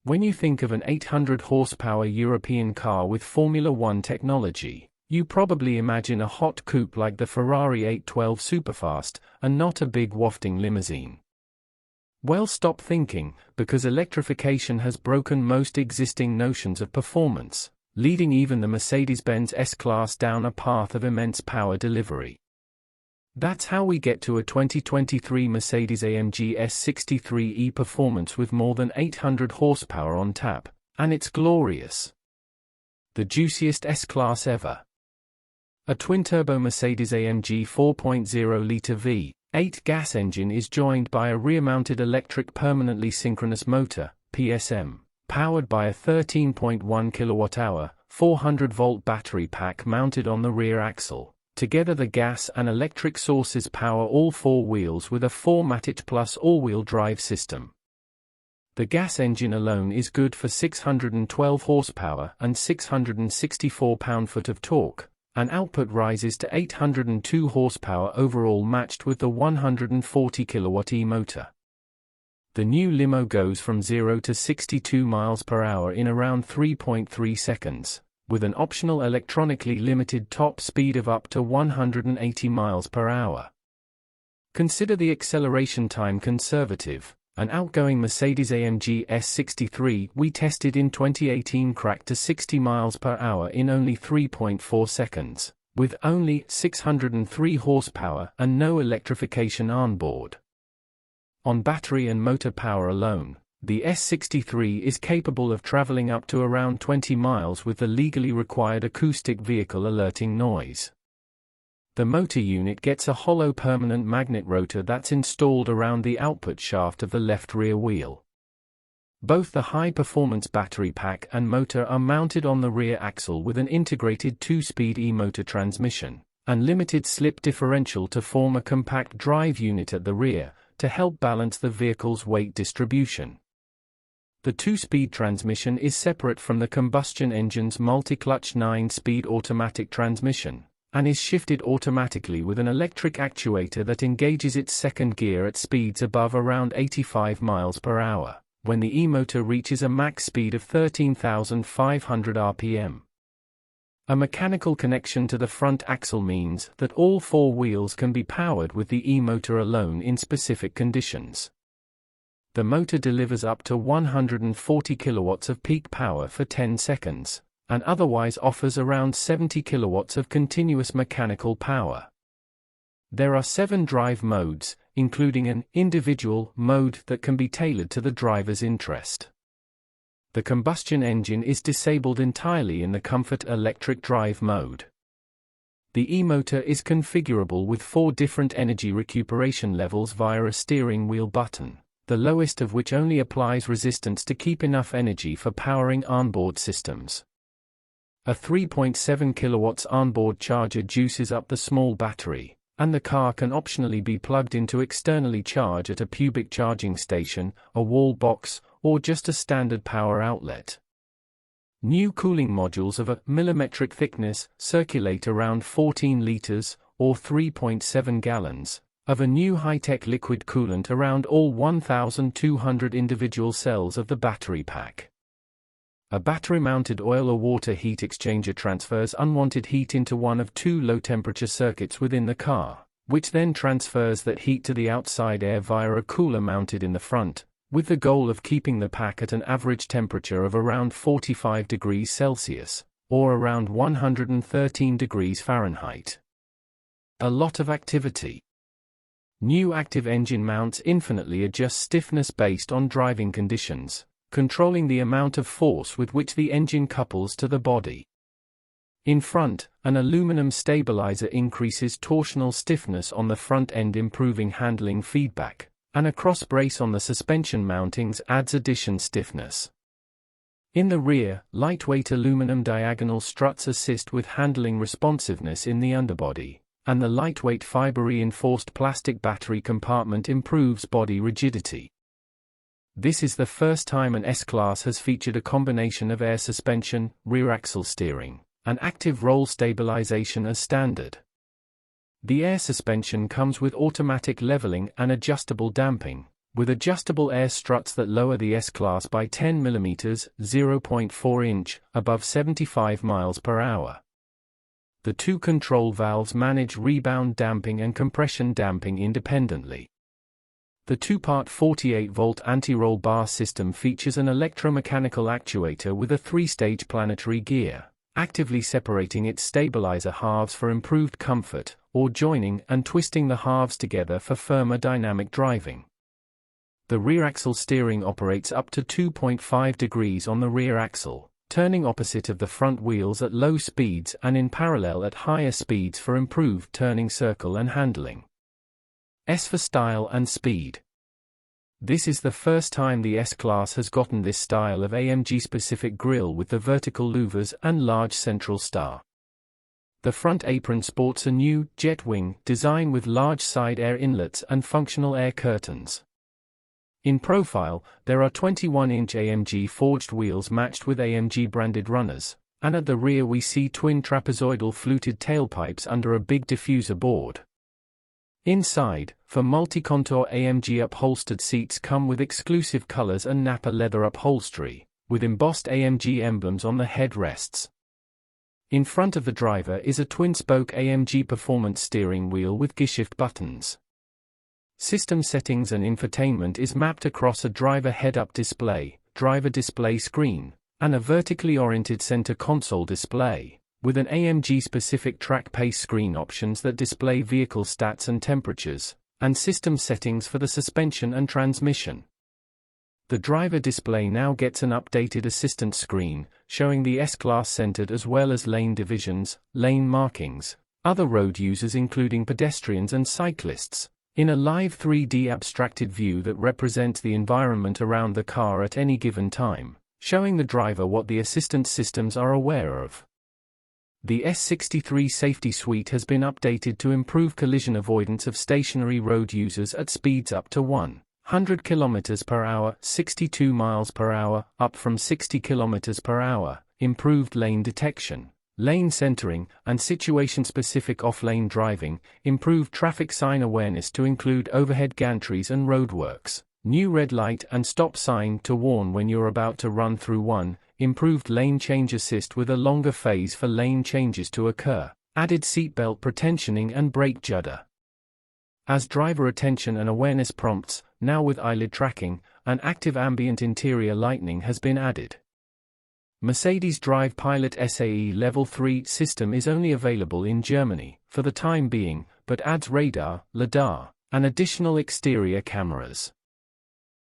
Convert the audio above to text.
When you think of an 800 horsepower European car with Formula One technology, you probably imagine a hot coupe like the Ferrari 812 Superfast, and not a big wafting limousine. Well, stop thinking, because electrification has broken most existing notions of performance, leading even the Mercedes-Benz S-Class down a path of immense power delivery. That's how we get to a 2023 Mercedes AMG S63 E performance with more than 800 horsepower on tap, and it's glorious. The juiciest S-Class ever. A twin-turbo Mercedes AMG 4.0-litre V8 gas engine is joined by a rear-mounted electric permanently synchronous motor, PSM, powered by a 13.1 kWh, 400-volt battery pack mounted on the rear axle. Together the gas and electric sources power all four wheels with a 4MATIC Plus all-wheel drive system. The gas engine alone is good for 612 horsepower and 664 pound-foot of torque, and output rises to 802 horsepower overall matched with the 140 kilowatt e-motor. The new limo goes from 0 to 62 miles per hour in around 3.3 seconds. With an optional electronically limited top speed of up to 180 miles per hour. Consider the acceleration time conservative. An outgoing Mercedes AMG S63 we tested in 2018 cracked to 60 miles per hour in only 3.4 seconds, with only 603 horsepower and no electrification on board. On battery and motor power alone, the S63 is capable of traveling up to around 20 miles with the legally required acoustic vehicle alerting noise. The motor unit gets a hollow permanent magnet rotor that's installed around the output shaft of the left rear wheel. Both the high-performance battery pack and motor are mounted on the rear axle with an integrated 2-speed e-motor transmission, and limited slip differential to form a compact drive unit at the rear, to help balance the vehicle's weight distribution. The 2-speed transmission is separate from the combustion engine's multi-clutch 9-speed automatic transmission, and is shifted automatically with an electric actuator that engages its second gear at speeds above around 85 miles per hour, when the e-motor reaches a max speed of 13,500 rpm. A mechanical connection to the front axle means that all four wheels can be powered with the e-motor alone in specific conditions. The motor delivers up to 140 kilowatts of peak power for 10 seconds, and otherwise offers around 70 kilowatts of continuous mechanical power. There are 7 drive modes, including an individual mode that can be tailored to the driver's interest. The combustion engine is disabled entirely in the Comfort Electric Drive mode. The e-motor is configurable with 4 different energy recuperation levels via a steering wheel button, the lowest of which only applies resistance to keep enough energy for powering onboard systems. A 3.7 kilowatts onboard charger juices up the small battery, and the car can optionally be plugged in to externally charge at a pubic charging station, a wall box, or just a standard power outlet. New cooling modules of a millimetric thickness circulate around 14 liters, or 3.7 gallons, of a new high-tech liquid coolant around all 1,200 individual cells of the battery pack. A battery-mounted oil or water heat exchanger transfers unwanted heat into one of 2 low-temperature circuits within the car, which then transfers that heat to the outside air via a cooler mounted in the front, with the goal of keeping the pack at an average temperature of around 45 degrees Celsius, or around 113 degrees Fahrenheit. A lot of activity. New active engine mounts infinitely adjust stiffness based on driving conditions, controlling the amount of force with which the engine couples to the body. In front, an aluminum stabilizer increases torsional stiffness on the front end, improving handling feedback, and a cross brace on the suspension mountings adds addition stiffness. In the rear, lightweight aluminum diagonal struts assist with handling responsiveness in the underbody, and the lightweight fiber-reinforced plastic battery compartment improves body rigidity. This is the first time an S-Class has featured a combination of air suspension, rear axle steering, and active roll stabilization as standard. The air suspension comes with automatic leveling and adjustable damping, with adjustable air struts that lower the S-Class by 10 mm (0.4 inch) above 75 miles per hour. The two control valves manage rebound damping and compression damping independently. The two-part 48-volt anti-roll bar system features an electromechanical actuator with a 3-stage planetary gear, actively separating its stabilizer halves for improved comfort, or joining and twisting the halves together for firmer dynamic driving. The rear axle steering operates up to 2.5 degrees on the rear axle, turning opposite of the front wheels at low speeds and in parallel at higher speeds for improved turning circle and handling. S for style and speed. This is the first time the S-Class has gotten this style of AMG-specific grille with the vertical louvers and large central star. The front apron sports a new jet wing design with large side air inlets and functional air curtains. In profile, there are 21-inch AMG forged wheels matched with AMG-branded runners, and at the rear we see twin trapezoidal fluted tailpipes under a big diffuser board. Inside, for multi-contour AMG upholstered seats come with exclusive colors and Napa leather upholstery, with embossed AMG emblems on the headrests. In front of the driver is a twin-spoke AMG performance steering wheel with gearshift buttons. System settings and infotainment is mapped across a driver head-up display, driver display screen, and a vertically oriented center console display, with an AMG-specific track pace screen options that display vehicle stats and temperatures, and system settings for the suspension and transmission. The driver display now gets an updated assistance screen, showing the S-Class centered as well as lane divisions, lane markings, other road users including pedestrians and cyclists, in a live 3D abstracted view that represents the environment around the car at any given time, showing the driver what the assistance systems are aware of. The S63 safety suite has been updated to improve collision avoidance of stationary road users at speeds up to 100 km per hour, 62 miles per hour, up from 60 km per hour, improved lane detection, lane centering, and situation-specific off-lane driving, improved traffic sign awareness to include overhead gantries and roadworks, new red light and stop sign to warn when you're about to run through one, improved lane change assist with a longer phase for lane changes to occur, added seatbelt pretensioning and brake judder. As driver attention and awareness prompts, now with eyelid tracking, an active ambient interior lighting has been added. Mercedes Drive Pilot SAE Level 3 system is only available in Germany, for the time being, but adds radar, LiDAR, and additional exterior cameras.